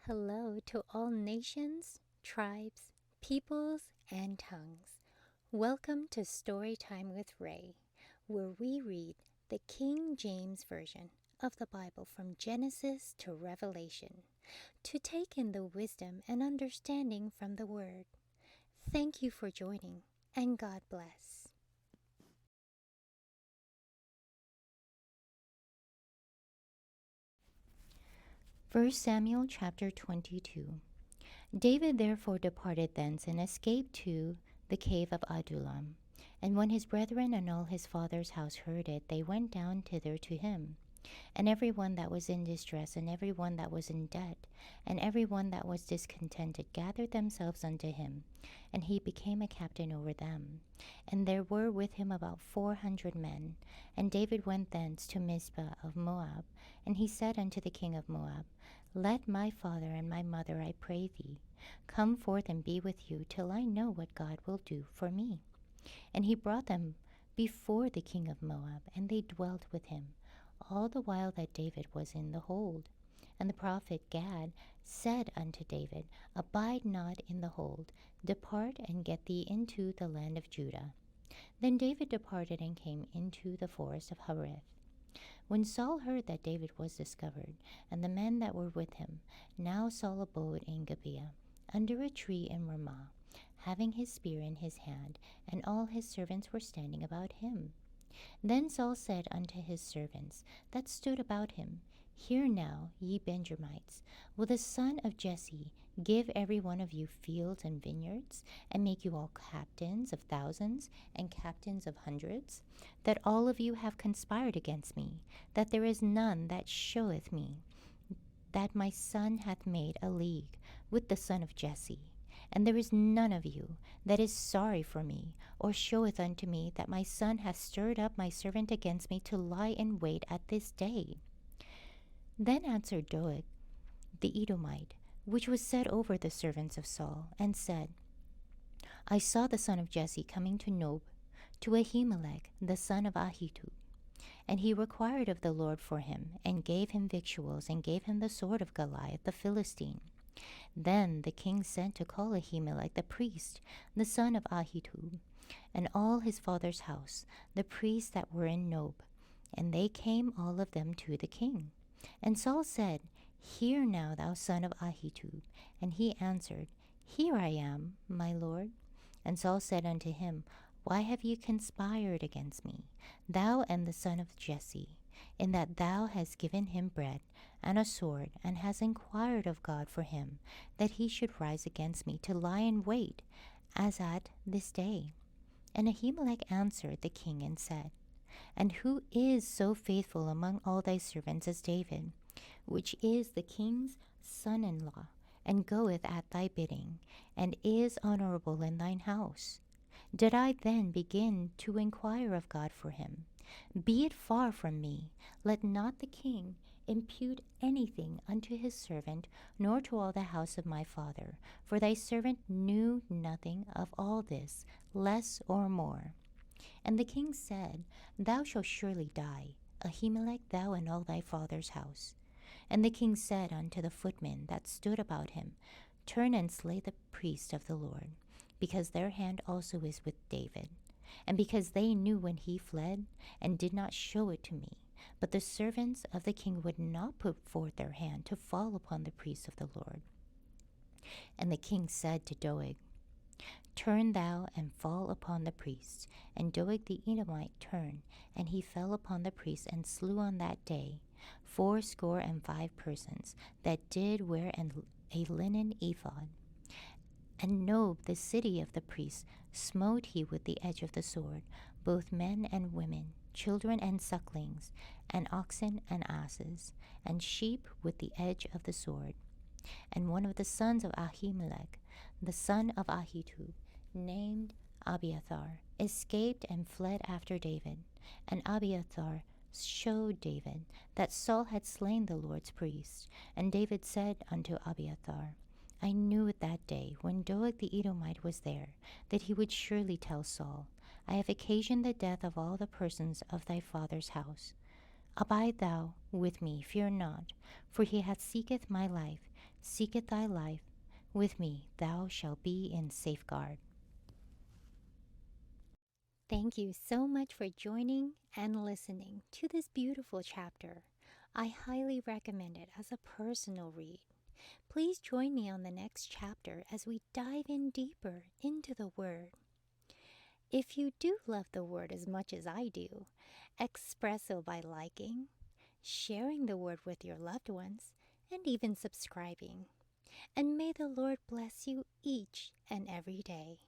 Hello to all nations, tribes, peoples, and tongues. Welcome to Storytime with Ray, where we read the King James Version of the Bible from Genesis to Revelation to take in the wisdom and understanding from the Word. Thank you for joining, and God bless. 1 Samuel chapter 22. David therefore departed thence and escaped to the cave of Adullam. And when his brethren and all his father's house heard it, they went down thither to him. And every one that was in distress, and every one that was in debt, and every one that was discontented, gathered themselves unto him, and he became a captain over them. And there were with him about 400 men. And David went thence to Mizpeh of Moab, and he said unto the king of Moab, Let my father and my mother, I pray thee, come forth and be with you, till I know what God will do for me. And he brought them before the king of Moab, and they dwelt with him all the while that David was in the hold. And the prophet Gad said unto David, Abide not in the hold, depart and get thee into the land of Judah. Then David departed and came into the forest of Hareth. When Saul heard that David was discovered, and the men that were with him, now Saul abode in Gibeah, under a tree in Ramah, having his spear in his hand, and all his servants were standing about him. Then Saul said unto his servants that stood about him, Hear now, ye Benjamites, will the son of Jesse give every one of you fields and vineyards, and make you all captains of thousands and captains of hundreds? That all of you have conspired against me, that there is none that showeth me that my son hath made a league with the son of Jesse. And there is none of you that is sorry for me, or showeth unto me that my son hath stirred up my servant against me to lie in wait at this day. Then answered Doeg the Edomite, which was set over the servants of Saul, and said, I saw the son of Jesse coming to Nob, to Ahimelech the son of Ahitub. And he required of the Lord for him, and gave him victuals, and gave him the sword of Goliath the Philistine. Then the king sent to call Ahimelech the priest, the son of Ahitub, and all his father's house, the priests that were in Nob. And they came all of them to the king. And Saul said, Hear now, thou son of Ahitub. And he answered, Here I am, my lord. And Saul said unto him, Why have ye conspired against me, thou and the son of Jesse, in that thou hast given him bread and a sword, and hast inquired of God for him, that he should rise against me to lie in wait, as at this day? And Ahimelech answered the king and said, And who is so faithful among all thy servants as David, which is the king's son-in-law, and goeth at thy bidding, and is honorable in thine house? Did I then begin to inquire of God for him? Be it far from me, let not the king impute anything unto his servant, nor to all the house of my father, for thy servant knew nothing of all this, less or more. And the king said, Thou shalt surely die, Ahimelech, thou and all thy father's house. And the king said unto the footmen that stood about him, Turn and slay the priest of the Lord, because their hand also is with David, and because they knew when he fled, and did not show it to me. But the servants of the king would not put forth their hand to fall upon the priests of the Lord. And the king said to Doeg, Turn thou and fall upon the priests. And Doeg the Edomite turned, and he fell upon the priests, and slew on that day 75 persons that did wear a linen ephod. And Nob, the city of the priests, smote he with the edge of the sword, both men and women, children and sucklings, and oxen and asses, and sheep with the edge of the sword. And one of the sons of Ahimelech, the son of Ahitub, named Abiathar, escaped and fled after David. And Abiathar showed David that Saul had slain the Lord's priest. And David said unto Abiathar, I knew it that day, when Doeg the Edomite was there, that he would surely tell Saul, I have occasioned the death of all the persons of thy father's house. Abide thou with me, fear not, for he hath seeketh my life, seeketh thy life. With me thou shalt be in safeguard. Thank you so much for joining and listening to this beautiful chapter. I highly recommend it as a personal read. Please join me on the next chapter as we dive in deeper into the Word. If you do love the Word as much as I do, express so by liking, sharing the Word with your loved ones, and even subscribing. And may the Lord bless you each and every day.